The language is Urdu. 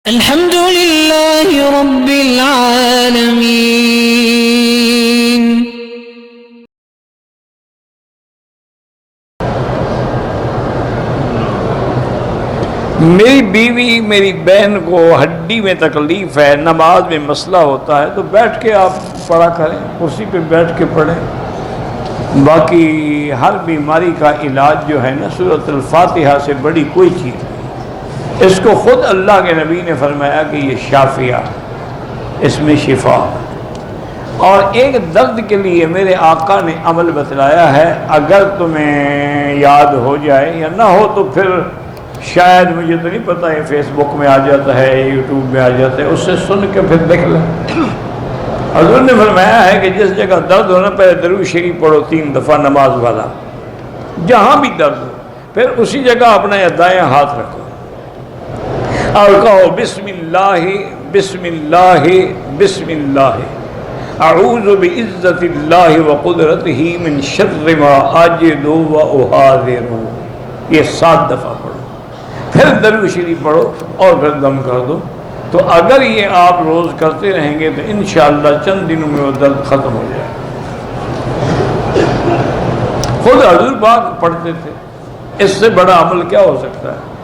الحمد لله رب العالمين. میری بیوی میری بہن کو ہڈی میں تکلیف ہے، نماز میں مسئلہ ہوتا ہے تو بیٹھ کے آپ پڑھا کریں، کرسی پہ بیٹھ کے پڑھیں. باقی ہر بیماری کا علاج جو ہے نا سورۃ الفاتحہ سے بڑی کوئی چیز نہیں. اس کو خود اللہ کے نبی نے فرمایا کہ یہ شافیہ، اس میں شفا. اور ایک درد کے لیے میرے آقا نے عمل بتلایا ہے، اگر تمہیں یاد ہو جائے یا نہ ہو تو پھر شاید، مجھے تو نہیں پتہ، یہ فیس بک میں آ جاتا ہے، یوٹیوب میں آ جاتا ہے، اس سے سن کے پھر دیکھ لیں. حضور نے فرمایا ہے کہ جس جگہ درد ہونا پہلے درود شریف پڑھو 3 دفعہ نماز والا، جہاں بھی درد ہو، پھر اسی جگہ اپنا دائیں ہاتھ رکھو اور کہو بسم اللہ بسم اللہ بسم اللہ، اعوذ بعزت اللہ وقدرتہ من شر ما اجد واحاذر. یہ 7 دفعہ پڑھو، پھر درود شریف پڑھو اور پھر دم کر دو. تو اگر یہ آپ روز کرتے رہیں گے تو انشاءاللہ چند دنوں میں وہ درد ختم ہو جائے. خود حضور پاک پڑھتے تھے، اس سے بڑا عمل کیا ہو سکتا ہے؟